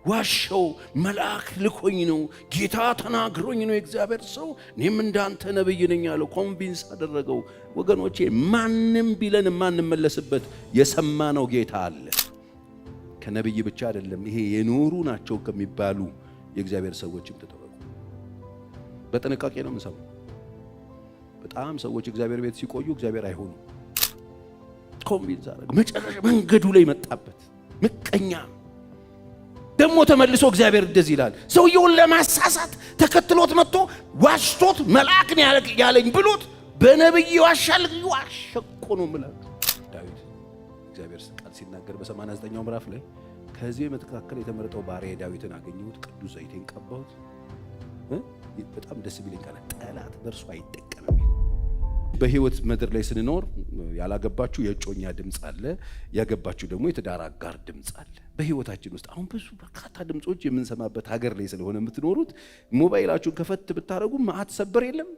ዋሻው መልአክ ልኮኝ ነው ጌታ ተናግሮኝ ነው እግዚአብሔር ሰው እኔም እንዳንተ ነብይ ነኝ አለው። ኮንቪንስ አደረገው። ወገኖቼ ማንንም ቢለን ማንመለስበት የሰማነው ጌታ አለ። ከነብይ ብቻ አይደለም፣ ይሄ የኖሩ ናቸው ከሚባሉ የእግዚአብሔር ሰዎችም ተጠበቁ። በጥንቃቄ ነው የምንሰማው። በጣም ሰዎች እግዚአብሔር ቤት ሲቆዩ እግዚአብሔር አይሆኑ ኮንቪንስ አደረገው። መጨረሻ መንገዱ ላይ መጣበት ምቀኛ። ደሞ ተመልሶ እግዚአብሔር እንደዚህ ይላል፣ ሰውየውን ለማሳሳት ተከትሎት መጥቶ ዋሽቶት መልአክ ነው ያለኝ ብሎት በነብይ ዋሻል። ዋሸቆ ነው ማለት ዳዊት እግዚአብሔር ቃል ሲናገር በ89ኛው ምዕራፍ ላይ ከዚህ መተካከል የተመረጠው ባሪያ ዳዊትን አገኘሁት፣ ቅዱስ ዘይቴን ቀባሁት፣ በጣም ደስ ቢለኝ ካለ ጠላት በእርሱ አይጠቀምም። በህይወት ምድር ላይ ስንኖር ያላገባችሁ የእጮኛ ድምጽ አለ፣ ያገባችሁ ደግሞ የትዳር አጋር ድምጽ አለ። በህይወታችን ውስጥ አሁን ብዙ በርካታ ድምጾች የምንሰማበት ሀገር ላይ ስለሆነ የምትኖሩት ሞባይላችሁን ከፈት ብታረጉ ማት ሰበር የለም፣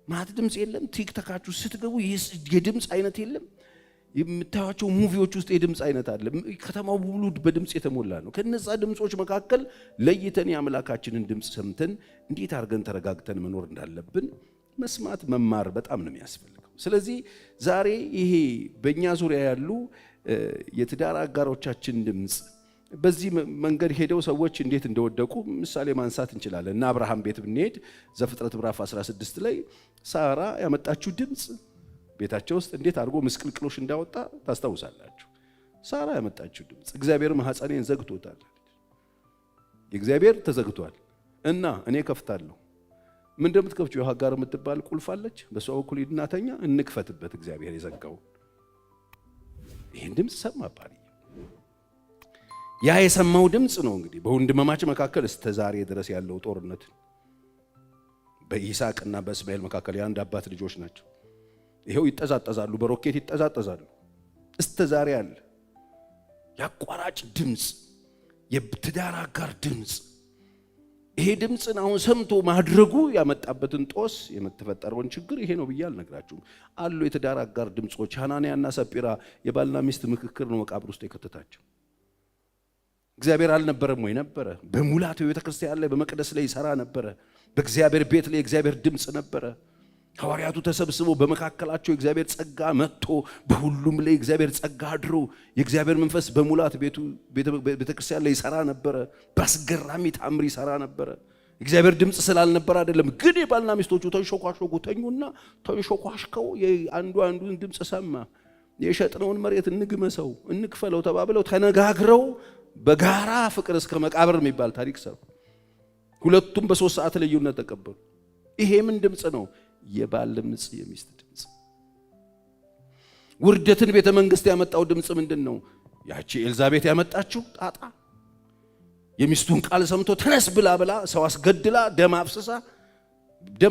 ማት ድምጽ የለም። ቲክቶካችሁ ስትገቡ የድምጽ አይነት የለም። የምታዩቸው ሙቪዎች ውስጥ የድምጽ አይነት አለ። ከተማው ሁሉ በድምጽ የተሞላ ነው። ከነዛ ድምጾች መካከል ለይተን የአምላካችንን ድምጽ ሰምተን እንዴት አድርገን ተረጋግተን መኖር እንዳለብን መስማት መማር በጣም ነው የሚያስፈልገው። ስለዚህ ዛሬ ይሄ በእኛ ዙሪያ ያሉ የትዳር አጋሮቻችን ድምጽ በዚህ መንገድ ሄደው ሰዎች እንዴት እንደወደቁ ምሳሌ ማንሳት እንችላለን። እና አብርሃም ቤት ብንሄድ ዘፍጥረት ምዕራፍ 16 ላይ ሳራ ያመጣችው ድምጽ ቤታቸው ውስጥ እንዴት አድርጎ ምስቅልቅሎሽ እንዳወጣ ታስታውሳላችሁ። ሳራ ያመጣችው ድምጽ እግዚአብሔር ማህፀኔን ዘግቶታል፣ የእግዚአብሔር ተዘግቷል እና እኔ ከፍታለሁ። ምን እንደምትከፍቺው የሀጋር የምትባል ቁልፍ አለች፣ በሷ በኩል ይድናተኛ እንክፈትበት እግዚአብሔር የዘጋው። ይሄን ድምጽ ሰማ ባሪ። ያ የሰማው ድምጽ ነው እንግዲህ በወንድማማች መካከል እስከ ዛሬ ድረስ ያለው ጦርነት። በኢሳቅና በእስማኤል መካከል የአንድ አባት ልጆች ናቸው። ይሄው ይጠዛጠዛሉ፣ በሮኬት ይጠዛጠዛሉ። እስከ ዛሬ አለ ያቋራጭ ድምጽ፣ የትዳር አጋር ድምጽ። ይሄ ድምጽን አሁን ሰምቶ ማድረጉ ያመጣበትን ጦስ የምትፈጠረውን ችግር ይሄ ነው ብዬ አልነግራችሁም። አሉ የትዳር አጋር ድምጾች። ሐናንያና ሰጲራ የባልና ሚስት ምክክር ነው መቃብር ውስጥ የከተታቸው። እግዚአብሔር አልነበረም ወይ? ነበረ። በሙላት በቤተክርስቲያን ላይ በመቅደስ ላይ ይሰራ ነበረ። በእግዚአብሔር ቤት ላይ እግዚአብሔር ድምጽ ነበረ። ሐዋርያቱ ተሰብስበው በመካከላቸው እግዚአብሔር ጸጋ መጥቶ በሁሉም ላይ እግዚአብሔር ጸጋ አድሮ የእግዚአብሔር መንፈስ በሙላት ቤተክርስቲያን ላይ ይሰራ ነበረ። በአስገራሚ ተአምር ይሰራ ነበረ። እግዚአብሔር ድምጽ ስላልነበረ አይደለም። ግን የባልና ሚስቶቹ ተንሾኳሾኩ፣ ተኙና ተንሾኳሽከው አንዱን ድምጽ ሰማ። የሸጥነውን መሬት እንግመሰው እንክፈለው ተባብለው ተነጋግረው በጋራ ፍቅር እስከ መቃብር የሚባል ታሪክ ሰሩ። ሁለቱም በ3 ሰዓት ልዩነት ተቀበሉ። ይሄ ምን ድምጽ ነው? የባል ድምጽ፣ የሚስት ድምጽ። ውርደትን ቤተ መንግስት ያመጣው ድምጽ ምንድነው? ያቺ ኤልዛቤት ያመጣችው ጣጣ። የሚስቱን ቃል ሰምቶ ተነስ ብላ ሰው አስገድላ ደም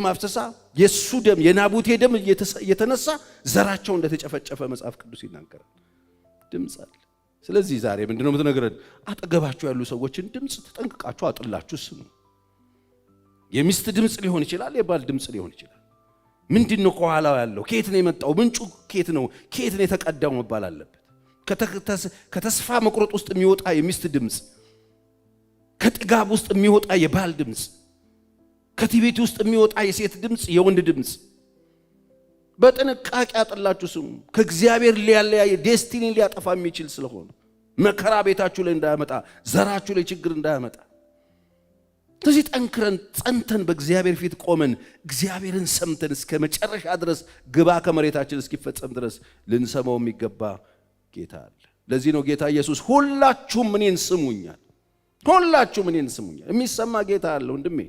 አፍስሳ የሱ ደም የናቡቴ ደም እየተነሳ ዘራቸው እንደተጨፈጨፈ መጽሐፍ ቅዱስ ይናገራል። ድምጽ አለ። ስለዚህ ዛሬ ምንድነው የምትነግረን? አጠገባችሁ ያሉ ሰዎችን ድምጽ ተጠንቅቃችሁ አጥላችሁ ስሙ። የሚስት ድምጽ ሊሆን ይችላል፣ የባል ድምጽ ሊሆን ይችላል። ምንድነው ከኋላው ያለው? ከየት ነው የመጣው? ምንጩ ከየት ነው የተቀዳው መባል አለበት። ከተስፋ መቁረጥ ውስጥ የሚወጣ የሚስት ድምጽ፣ ከጥጋብ ውስጥ የሚወጣ የባል ድምጽ፣ ከትዕቢት ውስጥ የሚወጣ የሴት ድምጽ፣ የወንድ ድምጽ። በጥንቃቄ አጥላችሁ ስሙ። ከእግዚአብሔር ሊያለያይ ዴስቲኒ ሊያጠፋ የሚችል ስለሆነ መከራ ቤታችሁ ላይ እንዳያመጣ፣ ዘራችሁ ላይ ችግር እንዳያመጣ። ስለዚህ ጠንክረን ጸንተን በእግዚአብሔር ፊት ቆመን እግዚአብሔርን ሰምተን እስከ መጨረሻ ድረስ ግባ ከመሬታችን እስኪፈጸም ድረስ ልንሰማው የሚገባ ጌታ አለ። ለዚህ ነው ጌታ ኢየሱስ ሁላችሁም እኔን ስሙኛል፣ ሁላችሁም እኔን ስሙኛል። የሚሰማ ጌታ አለ ወንድሜ፣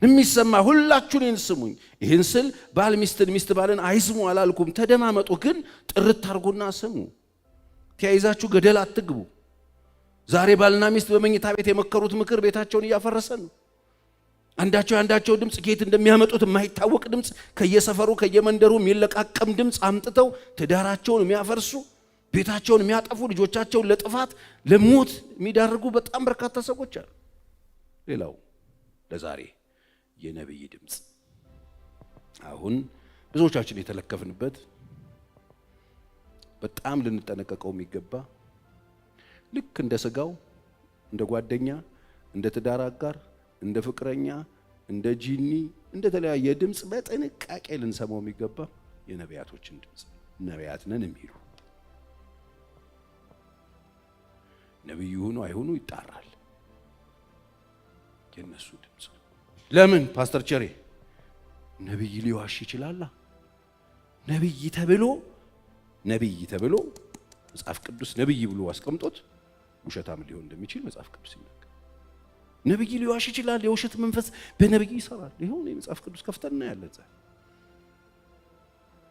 የሚሰማ ሁላችሁም እኔን ስሙኝ። ይህን ስል ባል ሚስትን፣ ሚስት ባልን አይስሙ አላልኩም። ተደማመጡ፣ ግን ጥርት አድርጉና ስሙ። ተያይዛችሁ ገደል አትግቡ። ዛሬ ባልና ሚስት በመኝታ ቤት የመከሩት ምክር ቤታቸውን እያፈረሰ ነው። አንዳቸው ድምጽ ከየት እንደሚያመጡት የማይታወቅ ድምጽ፣ ከየሰፈሩ ከየመንደሩ የሚለቃቀም ድምጽ አምጥተው ትዳራቸውን የሚያፈርሱ፣ ቤታቸውን የሚያጠፉ፣ ልጆቻቸውን ለጥፋት ለሞት የሚዳርጉ በጣም በርካታ ሰዎች አሉ። ሌላው ለዛሬ የነብይ ድምጽ። አሁን ብዙዎቻችን የተለከፍንበት በጣም ልንጠነቀቀው የሚገባ ልክ እንደ ስጋው እንደ ጓደኛ፣ እንደ ትዳር አጋር፣ እንደ ፍቅረኛ፣ እንደ ጂኒ፣ እንደ ተለያየ ድምፅ በጥንቃቄ ልንሰማው የሚገባ የነቢያቶችን ድምፅ ነቢያት ነን የሚሉ ነብዩ ሆኖ አይሆኑ ይጣራል የነሱ ድምፅ። ለምን ፓስተር ቸሬ ነብይ ሊዋሽ ይችላል? ነብይ ተብሎ መጽሐፍ ቅዱስ ነብይ ብሎ አስቀምጦት ውሸታም ሊሆን እንደሚችል መጽሐፍ ቅዱስ ይናገራል። ነብይ ሊዋሽ ይችላል። የውሸት መንፈስ በነብይ ይሰራል። ይሄው ነው መጽሐፍ ቅዱስ ከፍተና ያለዛ።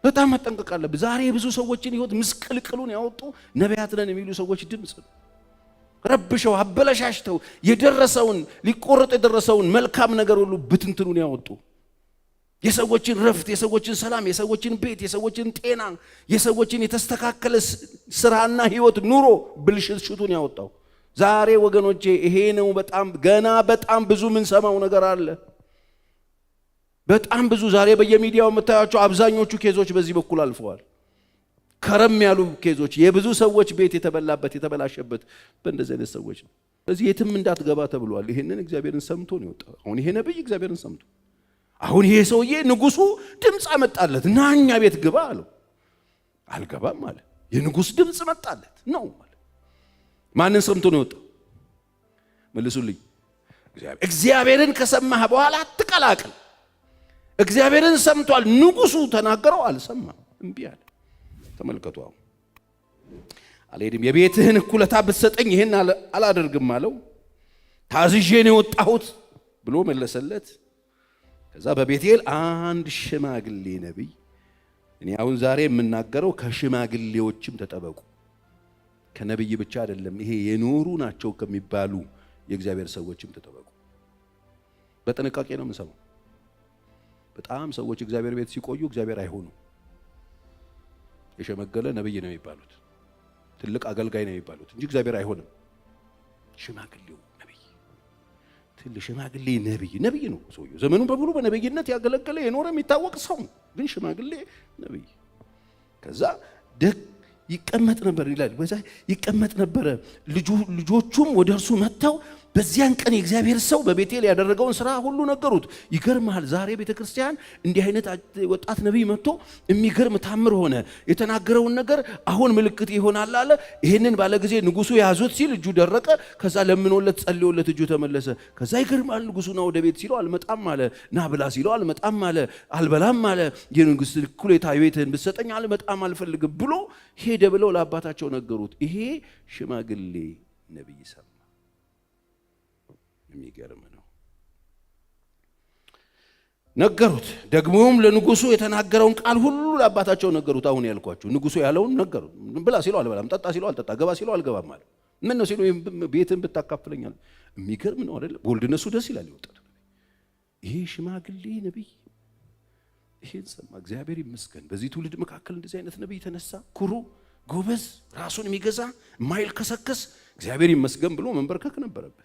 በጣም መጠንቀቅ አለብን። ዛሬ ብዙ ሰዎችን ህይወት ምስቅልቅሉን ያወጡ ነቢያት ነን የሚሉ ሰዎች ድምፅ ረብሸው አበላሻሽተው የደረሰውን ሊቆረጥ የደረሰውን መልካም ነገር ሁሉ ብትንትኑን ያወጡ የሰዎችን ረፍት፣ የሰዎችን ሰላም፣ የሰዎችን ቤት፣ የሰዎችን ጤና፣ የሰዎችን የተስተካከለ ስራና ህይወት ኑሮ ብልሽቱን ያወጣው ዛሬ ወገኖቼ ይሄ ነው። በጣም ብዙ ምን ሰማው ነገር አለ። በጣም ብዙ ዛሬ በየሚዲያው የምታያቸው አብዛኞቹ ኬዞች በዚህ በኩል አልፈዋል። ከረም ያሉ ኬዞች፣ የብዙ ሰዎች ቤት የተበላበት የተበላሸበት በእንደዚህ አይነት ሰዎች ነው። ስለዚህ የትም እንዳትገባ ተብሏል። ይሄንን እግዚአብሔርን ሰምቶ ነው የወጣው። አሁን ይሄ ነብይ እግዚአብሔርን ሰምቶ አሁን ይሄ ሰውዬ ንጉሱ ድምፅ አመጣለት እና እኛ ቤት ግባ አለው። አልገባም አለ። የንጉስ ድምፅ መጣለት ነው ማለት ማንን ሰምቶ ነው የወጣው? መልሱልኝ። እግዚአብሔርን ከሰማህ በኋላ አትቀላቅል። እግዚአብሔርን ሰምቷል። ንጉሱ ተናገረው፣ አልሰማም፣ እምቢ አለ። ተመልከቱ። አሁን አልሄድም፣ የቤትህን እኩሌታ ብትሰጠኝ ይሄን አላደርግም አለው። ታዝዤ ነው የወጣሁት ብሎ መለሰለት። ከዛ በቤቴል አንድ ሽማግሌ ነብይ፣ እኔ አሁን ዛሬ የምናገረው ከሽማግሌዎችም ተጠበቁ፣ ከነብይ ብቻ አይደለም፣ ይሄ የኖሩ ናቸው ከሚባሉ የእግዚአብሔር ሰዎችም ተጠበቁ። በጥንቃቄ ነው የምንሰማው። በጣም ሰዎች እግዚአብሔር ቤት ሲቆዩ እግዚአብሔር አይሆኑ። የሸመገለ ነብይ ነው የሚባሉት፣ ትልቅ አገልጋይ ነው የሚባሉት እንጂ እግዚአብሔር አይሆንም። ሽማግሌው ነብይ፣ ትልቅ ሽማግሌ ነብይ ነው ሰውየው። ዘመኑን በሙሉ በነብይነት ያገለገለ የኖረ የሚታወቅ ሰው ነው፣ ግን ሽማግሌ ነብይ። ከዛ ይቀመጥ ነበር ይላል። በዛ ይቀመጥ ነበር። ልጆቹም ወደ እርሱ መጥተው በዚያን ቀን የእግዚአብሔር ሰው በቤቴል ያደረገውን ስራ ሁሉ ነገሩት። ይገርማል። ዛሬ ቤተክርስቲያን እንዲህ አይነት ወጣት ነብይ መጥቶ የሚገርም ታምር ሆነ። የተናገረውን ነገር አሁን ምልክት ይሆናል አለ። ይሄንን ባለ ጊዜ ንጉሱ ያዙት ሲል እጁ ደረቀ። ከዛ ለምኖለት ጸልዮለት እጁ ተመለሰ። ከዛ ይገርማል። ንጉሱና ወደ ቤት ሲለው አልመጣም አለ። ና ብላ ሲለው አልመጣም አለ። አልበላም አለ። የንጉስ እኩሌታ ቤትህን ብትሰጠኝ አልመጣም አልፈልግም ብሎ ሄደ ብለው ለአባታቸው ነገሩት። ይሄ ሽማግሌ ነብይ ሰማ። የሚገርም ነው። ነገሩት። ደግሞም ለንጉሱ የተናገረውን ቃል ሁሉ ለአባታቸው ነገሩት። አሁን ያልኳችሁ ንጉሱ ያለውን ነገሩት። ብላ ሲለው አልበላም፣ ጠጣ ሲለው አልጠጣ፣ ገባ ሲለው አልገባም አለ። ምን ነው ሲለው ቤትን ብታካፍለኛል። የሚገርም ነው አይደል? በወልድነሱ ደስ ይላል የወጣው ይሄ ሽማግሌ ነብይ ይሄን ሰማ። እግዚአብሔር ይመስገን። በዚህ ትውልድ መካከል እንደዚህ አይነት ነብይ ተነሳ። ኩሩ፣ ጎበዝ፣ ራሱን የሚገዛ ማይልከሰከስ፣ እግዚአብሔር ይመስገን ብሎ መንበርከክ ነበረበት።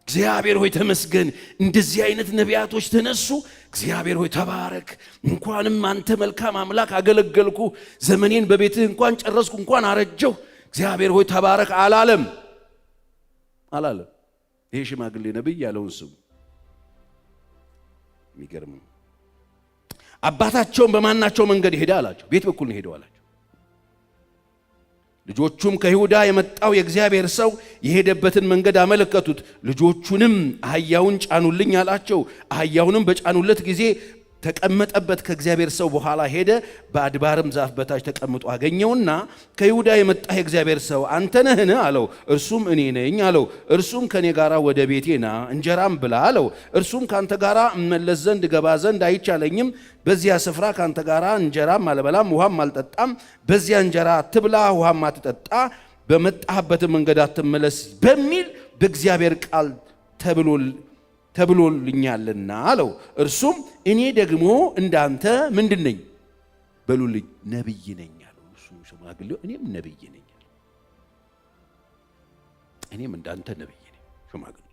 እግዚአብሔር ሆይ ተመስገን፣ እንደዚህ አይነት ነቢያቶች ተነሱ። እግዚአብሔር ሆይ ተባረክ። እንኳንም አንተ መልካም አምላክ አገለገልኩ፣ ዘመኔን በቤትህ እንኳን ጨረስኩ፣ እንኳን አረጀሁ። እግዚአብሔር ሆይ ተባረክ አላለም። ይሄ ሽማግሌ ነብይ ያለውን ስሙ። የሚገርም ነው። አባታቸውን በማናቸው መንገድ ሄደ አላቸው። ቤት በኩል ነው ሄደው አላቸው። ልጆቹም ከይሁዳ የመጣው የእግዚአብሔር ሰው የሄደበትን መንገድ አመለከቱት። ልጆቹንም አህያውን ጫኑልኝ አላቸው። አህያውንም በጫኑለት ጊዜ ተቀመጠበት። ከእግዚአብሔር ሰው በኋላ ሄደ። በአድባርም ዛፍ በታች ተቀምጦ አገኘውና ከይሁዳ የመጣህ የእግዚአብሔር ሰው አንተ ነህን አለው። እርሱም እኔ ነኝ አለው። እርሱም ከኔ ጋር ወደ ቤቴ ና እንጀራም ብላ አለው። እርሱም ካንተ ጋር እመለስ ዘንድ ገባ ዘንድ አይቻለኝም። በዚያ ስፍራ ካንተ ጋር እንጀራም አልበላም ውሃም አልጠጣም። በዚያ እንጀራ አትብላ ውሃም አትጠጣ፣ በመጣህበት መንገድ አትመለስ በሚል በእግዚአብሔር ቃል ተብሎልኛልና አለው። እርሱም እኔ ደግሞ እንዳንተ ምንድን ነኝ በሉልኝ? ነብይ ነኝ አለው። እሱ ሽማግሌው እኔም ነብይ ነኝ አለው። እኔም እንዳንተ ነብይ ነኝ። ሽማግሌ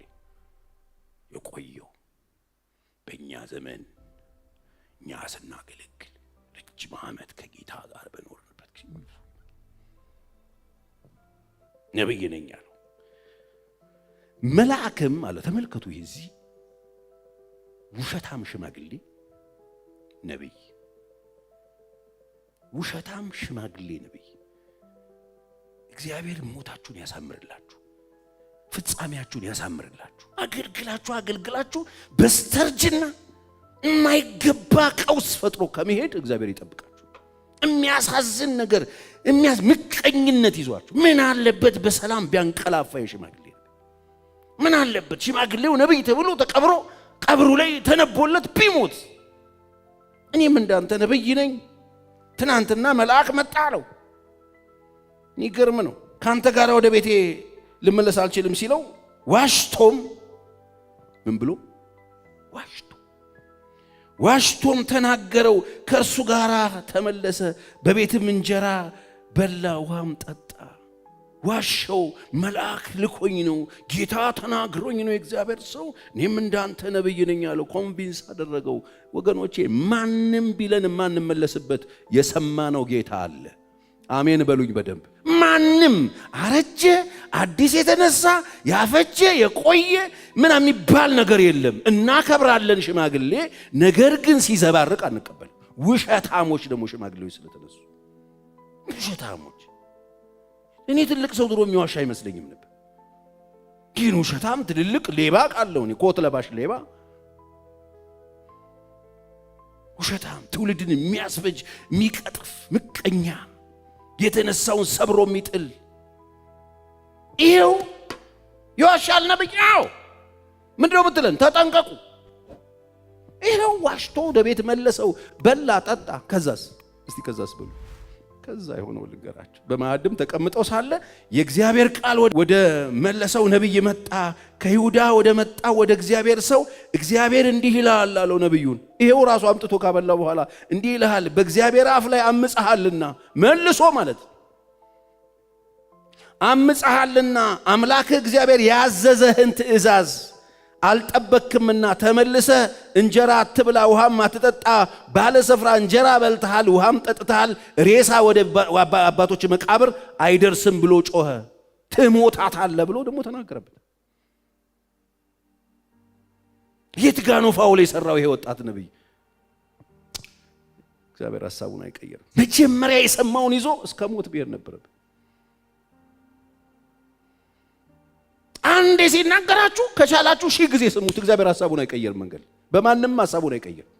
የቆየው በእኛ ዘመን እኛ ስናገለግል ረጅም ዓመት ከጌታ ጋር በኖርንበት ነብይ ነኝ አለው። መልአክም አለ ተመልከቱ የዚህ ውሸታም ሽማግሌ ነብይ ውሸታም ሽማግሌ ነብይ እግዚአብሔር ሞታችሁን ያሳምርላችሁ ፍጻሜያችሁን ያሳምርላችሁ አገልግላችሁ በስተርጅና የማይገባ ቀውስ ፈጥሮ ከመሄድ እግዚአብሔር ይጠብቃችሁ የሚያሳዝን ነገር ምቀኝነት ይዟችሁ ምን አለበት በሰላም ቢያንቀላፋ የሽማግሌ ምን አለበት ሽማግሌው ነብይ ተብሎ ተቀብሮ ቀብሩ ላይ ተነቦለት ቢሞት እኔም እንዳንተ ነብይ ነኝ ትናንትና መልአክ መጣ አለው ይገርም ነው ካንተ ጋር ወደ ቤቴ ልመለስ አልችልም ሲለው ዋሽቶም ምን ብሎ ዋሽቶም ተናገረው ከእርሱ ጋር ተመለሰ በቤትም እንጀራ በላ ውሃም ጠጣ ዋሸው መልአክ ልኮኝ ነው ጌታ ተናግሮኝ ነው የእግዚአብሔር ሰው እኔም እንዳንተ ነብይ ነኝ አለው ኮንቪንስ አደረገው ወገኖቼ ማንንም ቢለን ማንመለስበት የሰማነው ጌታ አለ አሜን በሉኝ በደንብ ማንንም አረጀ አዲስ የተነሳ ያፈጀ የቆየ ምን የሚባል ነገር የለም እናከብራለን ሽማግሌ ነገር ግን ሲዘባርቅ አንቀበል ውሸታሞች ደግሞ ሽማግሌዎች ስለተነሱ ውሸታሞች እኔ ትልቅ ሰው ድሮ የሚዋሻ አይመስለኝም ነበር ግን ውሸታም ትልልቅ ሌባ ቃለው እኔ ኮት ለባሽ ሌባ ውሸታም ትውልድን የሚያስፈጅ የሚቀጥፍ ምቀኛ የተነሳውን ሰብሮ የሚጥል ይሄው ይዋሻል ነብያው ምንድነው ምትለን ተጠንቀቁ ይሄው ዋሽቶ ወደ ቤት መለሰው በላ ጠጣ ከዛስ በሉ ከዛ የሆነው ልንገራችሁ በማዕድም ተቀምጠው ሳለ የእግዚአብሔር ቃል ወደ መለሰው ነብይ መጣ ከይሁዳ ወደ መጣ ወደ እግዚአብሔር ሰው እግዚአብሔር እንዲህ ይላል አለው ነብዩን ይሄው ራሱ አምጥቶ ካበላው በኋላ እንዲህ ይልሃል በእግዚአብሔር አፍ ላይ አምጽሃልና መልሶ ማለት አምጽሃልና አምላክ እግዚአብሔር ያዘዘህን ትእዛዝ አልጠበክምና ተመልሰ እንጀራ አትብላ ውሃም አትጠጣ ባለ ስፍራ እንጀራ በልተሃል ውሃም ጠጥተሃል ሬሳ ወደ አባቶች መቃብር አይደርስም ብሎ ጮኸ ትሞታታለህ ብሎ ደግሞ ተናገረበት የት ጋር ነው ፋውል የሰራው ይሄ ወጣት ነብይ እግዚአብሔር ሐሳቡን አይቀየርም መጀመሪያ የሰማውን ይዞ እስከ ሞት ቢሄድ ነበረበት አንዴ ሲናገራችሁ ከቻላችሁ ሺህ ጊዜ ስሙት እግዚአብሔር ሐሳቡን አይቀየርም መንገድ በማንንም ሐሳቡን አይቀየርም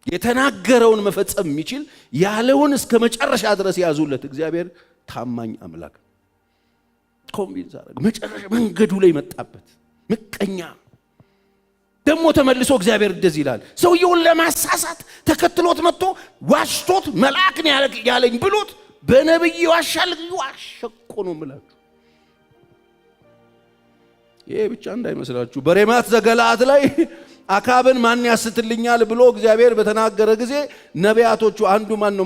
የተናገረውን መፈጸም የሚችል ያለውን እስከ መጨረሻ ድረስ ያዙለት እግዚአብሔር ታማኝ አምላክ ኮንቪንስ አደረገ መጨረሻ መንገዱ ላይ መጣበት ምቀኛ ደግሞ ተመልሶ እግዚአብሔር እንደዚህ ይላል ሰውየውን ለማሳሳት ተከትሎት መጥቶ ዋሽቶት መልአክን ያለኝ ብሎት በነብይ ዋሻል ዋሸቆ ነው ማለት ይሄ ብቻ እንዳይመስላችሁ በሬማት ዘገለዓድ ላይ አካብን ማን ያስትልኛል ብሎ እግዚአብሔር በተናገረ ጊዜ ነቢያቶቹ አንዱ ማን ነው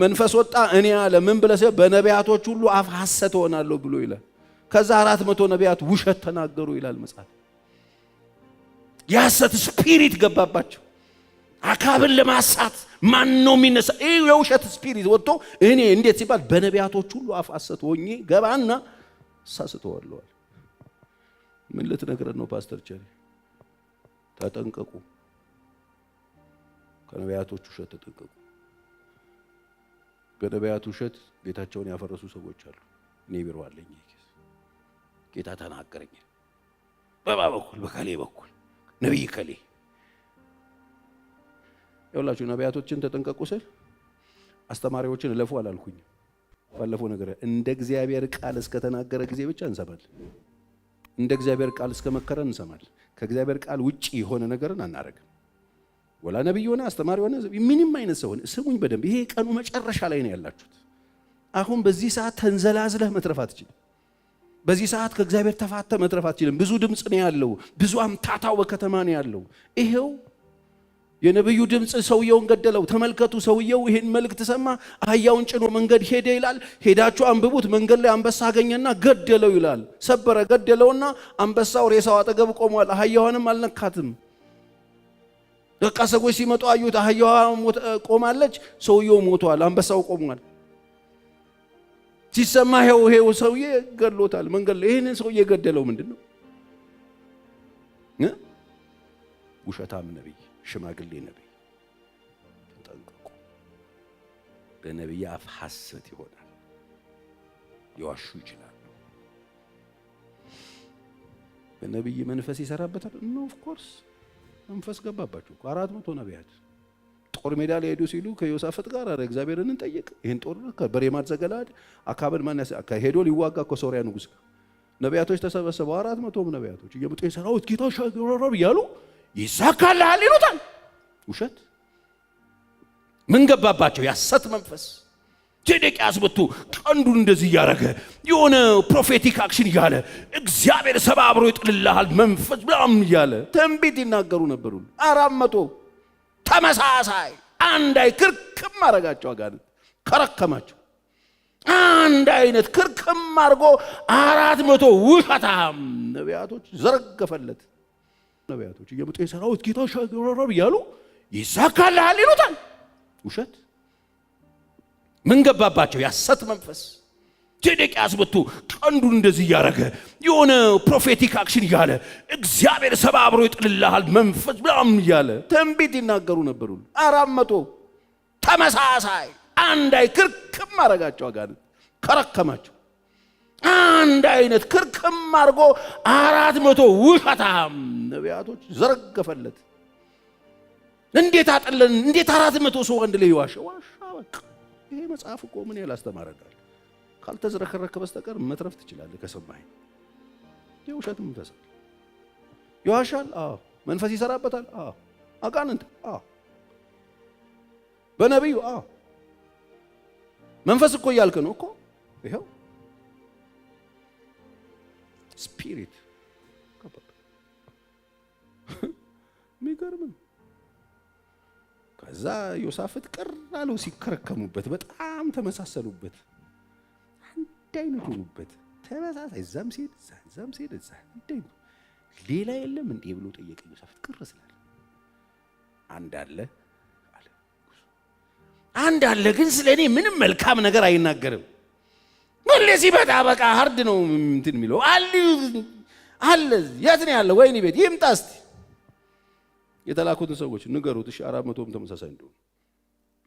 መንፈስ ወጣ እኔ አለ ምን ብለሰ በነቢያቶቹ ሁሉ አፍ ሐሰት ሆናለሁ ብሎ ይላል ከዛ 400 ነቢያት ውሸት ተናገሩ ይላል መጽሐፍ ያሰት ስፒሪት ገባባቸው አካብን ለማሳት ማን ነው የሚነሳ ይሄ የውሸት ስፒሪት ወጥቶ እኔ እንዴት ሲባል በነቢያቶቹ ሁሉ አፍ ሐሰት ሆኜ ገባና ሳስተዋለሁ ምን ልትነግረን ነው ፓስተር ቸሪ ተጠንቀቁ ከነቢያቶቹ ውሸት ተጠንቀቁ በነቢያቱ ውሸት ቤታቸውን ያፈረሱ ሰዎች አሉ እኔ ቢሮ አለኝ ጌታ ተናገረኝ በባበኩል በከሌ በኩል ነብይ ከሌ ይኸውላችሁ ነቢያቶችን ተጠንቀቁ ስል አስተማሪዎችን ለፉ አላልኩኝ ባለፈው ነገር እንደ እግዚአብሔር ቃል እስከ ተናገረ ጊዜ ብቻ እንሰማለን እንደ እግዚአብሔር ቃል እስከ መከረን እንሰማለን ከእግዚአብሔር ቃል ውጪ የሆነ ነገርን አናረግም ወላ ነብይ ሆነ አስተማሪ ሆነ ምንም አይነት ሰው ሆነ ስሙኝ በደንብ ይሄ ቀኑ መጨረሻ ላይ ነው ያላችሁት አሁን በዚህ ሰዓት ተንዘላዝለህ መትረፍ አትችልም በዚህ ሰዓት ከእግዚአብሔር ተፋተ መትረፍ አትችልም ብዙ ድምጽ ነው ያለው ብዙ አምታታው በከተማ ነው ያለው ይሄው የነብዩ ድምጽ ሰውየውን ገደለው ተመልከቱ ሰውየው ይሄን መልእክት ሰማ አህያውን ጭኖ መንገድ ሄደ ይላል ሄዳችሁ አንብቡት መንገድ ላይ አንበሳ አገኘና ገደለው ይላል ሰበረ ገደለውና አንበሳው ሬሳው አጠገብ ቆሟል አህያውንም አልነካትም በቃ ሰዎች ሲመጡ አዩት አህያዋ ቆማለች ሰውየው ሞቷል አንበሳው ቆሟል ሲሰማ ይሄው ሰውዬ ገድሎታል መንገድ ላይ ይሄንን ሰውዬ ገደለው ምንድነው ውሸታም ነብይ፣ ሽማግሌ ነብይ ተጠንቀቁ። በነብይ አፍ ሐሰት ይሆናል፣ ሊዋሹ ይችላሉ። በነብይ መንፈስ ይሰራበታል። ኦፍ ኮርስ መንፈስ ገባባቸው። 400 ነቢያት ጦር ሜዳ ላይ ሄዱ ሲሉ ከዮሳፍጥ ጋር አረ እግዚአብሔርን እንጠይቅ፣ ይሄን ጦርነት ከበሬማት ዘገለዓድ አካብን ማን ሄዶ ሊዋጋ ከሶሪያ ንጉስ ጋር ነቢያቶች ተሰበሰቡ። 400 ነቢያቶች እየመጡ የሰራዊት ጌታ ሻገረብ እያሉ ይሳካልሃል ይሉታል። ውሸት ምን ገባባቸው? ያሰት መንፈስ። ሴዴቅያስ ብቱ ቀንዱን እንደዚህ እያረገ የሆነ ፕሮፌቲክ አክሽን እያለ እግዚአብሔር ሰባብሮ ይጥልልሃል መንፈስ ብላም እያለ ትንቢት ይናገሩ ነበሩ። 400 ተመሳሳይ አንድ አይ ክርክም አረጋቸው። አጋንንት ከረከማቸው። አንድ አይነት ክርክም አርጎ 400 ውሸታም ነቢያቶች ዘረገፈለት። ነቢያቶች እየመጡ የሰራዊት ጌታ ሻገረብ እያሉ ይሳካልሃል ይሉታል። ውሸት ምን ገባባቸው? ያሰት መንፈስ። ሴዴቅያስ ብቱ ቀንዱን እንደዚህ እያረገ የሆነ ፕሮፌቲክ አክሽን እያለ እግዚአብሔር ሰባብሮ ይጥልልሃል መንፈስ ብላም እያለ ትንቢት ይናገሩ ነበሩ። 400 ተመሳሳይ አንድ አይ ክርክም አረጋቸው። አጋንንት ከረከማቸው። አንድ አይነት ክርክም አርጎ 400 ውሸታም ነቢያቶች ዘረገፈለት። እንዴት አጠለን! እንዴት 400 ሰው አንድ ላይ ይዋሻ? ዋሻ በቃ። ይሄ መጽሐፍ እኮ ምን ያላስተማረናል? ካልተዝረከረከ በስተቀር መትረፍ ትችላለህ ከሰማይ። የውሸት መንፈስ ይዋሻል። መንፈስ ይሰራበታል። አጋንንት በነብዩ መንፈስ እኮ እያልክ ነው እኮ። ይሄው ስፒሪት ሚገርም። ከዛ ዮሳፍጥ ቅር አለው ሲከረከሙበት፣ በጣም ተመሳሰሉበት፣ አንድ አይነት ሆኑበት። ተመሳሳይ እዛም ሲሄድ እዛም ሲሄድ እዛ አንድ አይነት። ሌላ የለም እንዴ ብሎ ጠየቀ ዮሳፍጥ ቅር ስላለ። አንድ አለ ግን ስለኔ ምንም መልካም ነገር አይናገርም። ሁሌ ሲመጣ በቃ ሀርድ ነው እንትን የሚለው አለ። የት ነው ያለው? ወይኔ ቤት ይምጣ እስቲ። የተላኩትን ሰዎች ንገሩት። እሺ 400ም ተመሳሳይ እንደሆነ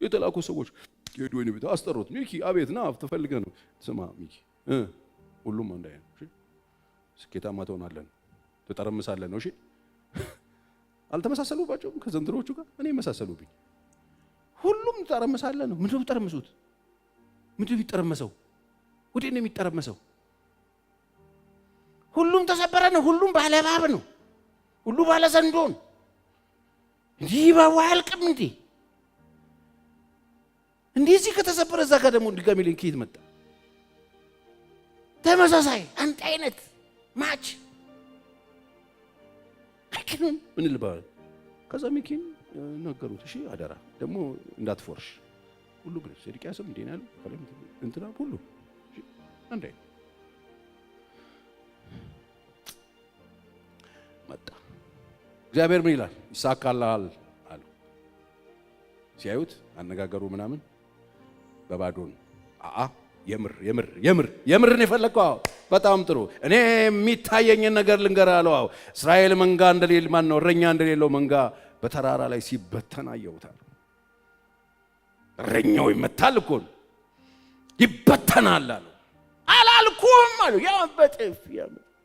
የተላኩት ሰዎች ሄዱ። ወይኔ ቤት አስጠሩት። ሚኪ አቤት ና ተፈልገ ነው። ስማ ሚኪ ሁሉም አንድ አይነት እሺ፣ ስኬታማ ትሆናለህ፣ ትጠረምሳለህ ነው። እሺ አልተመሳሰሉባቸውም ከዘንድሮቹ ጋር። እኔ መሳሰሉብኝ። ሁሉም ትጠረምሳለህ ነው። ምንድነው የምትጠረምሱት? ምንድነው የሚጠረመሰው? ወዴት ነው የሚጠረመሰው? ሁሉም ተሰበረ ነው። ሁሉም ባለ እባብ ነው። ሁሉ ባለ ዘንዶ ነው። እንዲህ ባዋልቅም እንዴ እንደዚህ ከተሰበረ እዛ ጋር ደግሞ ድጋሚ ሊንክ መጣ። ተመሳሳይ አንድ አይነት ማች አይከንም። ምን ልባል? ከዛ ሚኪን ነገሩት። እሺ አደራ ደግሞ እንዳትፎርሽ ሁሉ ብለ ሴዴቅያስም እንዴ ነው ያለው እንትና ሁሉ አንዴ መጣ። እግዚአብሔር ምን ይላል? ይሳካልሃል አሉ። ሲያዩት አነጋገሩ ምናምን በባዶን የምር ነው የፈለከው? በጣም ጥሩ። እኔ የሚታየኝን ነገር ልንገርህ አለው። እስራኤል መንጋ እንደሌለ ማን ነው እረኛ እንደሌለው መንጋ በተራራ ላይ ሲበተን አየሁታል። እረኛው ይመታል እኮ ይበተናል አለው። አላልኩም አሉ። ያ በጥፍ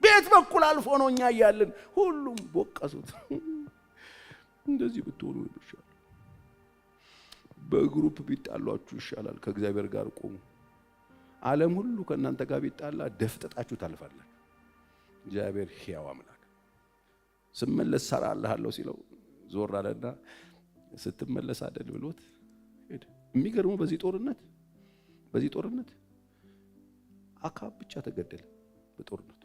ቤት በኩል አልፎ ነው እኛ እያልን ሁሉም ቦቀሱት። እንደዚህ ብትሆኑ ይሻላል። በግሩፕ ቢጣሏችሁ ይሻላል። ከእግዚአብሔር ጋር ቆሙ። ዓለም ሁሉ ከእናንተ ጋር ቢጣላ ደፍጥጣችሁ ታልፋላችሁ። እግዚአብሔር ሕያው አምላክ ስመለስ ሰራልሃለሁ ሲለው ዞር አለና ስትመለስ አይደል ብሎት ሄደ። የሚገርመው በዚህ ጦርነት አካብ ብቻ ተገደለ። በጦርነቱ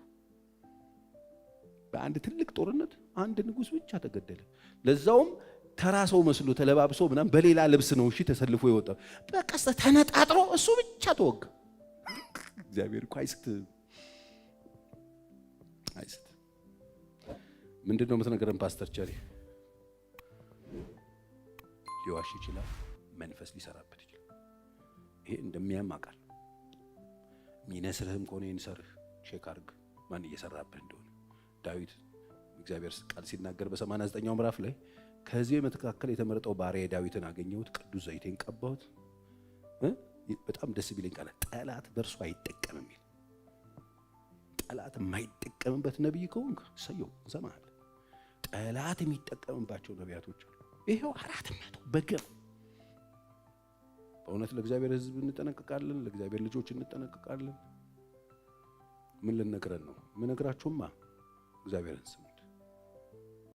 በአንድ ትልቅ ጦርነት አንድ ንጉስ ብቻ ተገደለ። ለዛውም ተራ ሰው መስሎ ተለባብሶ ምናምን በሌላ ልብስ ነው እሺ ተሰልፎ የወጣው። በቀስተ ተነጣጥሮ እሱ ብቻ ተወጋ። እግዚአብሔር እኮ አይስት ምንድነው የምትነግረን ፓስተር ቸሪ? ሊዋሽ ይችላል፣ መንፈስ ሊሰራበት ይችላል። ይሄ እንደሚያማቃል ሚነስርህም ከሆነ ይንሰርህ ቼክ አድርግ ማን እየሰራበት እንደሆነ። ዳዊት እግዚአብሔር ቃል ሲናገር በ89ኛው ምዕራፍ ላይ ከዚህ መካከል የተመረጠው ባሪያ ዳዊትን አገኘሁት፣ ቅዱስ ዘይቴን ቀባሁት፣ በጣም ደስ ቢለኝ ቃል ጠላት በእርሱ አይጠቀምም ይል። ጠላት የማይጠቀምበት ነብይ ከሆንክ ሰየው ዘማል። ጠላት የሚጠቀምባቸው ነቢያቶች አሉ። ይሄው 400 በግፍ በእውነት ለእግዚአብሔር ሕዝብ እንጠነቀቃለን፣ ለእግዚአብሔር ልጆች እንጠነቀቃለን። ምን ልነግረን ነው? ምን ነግራችሁማ እግዚአብሔርን ስሙ።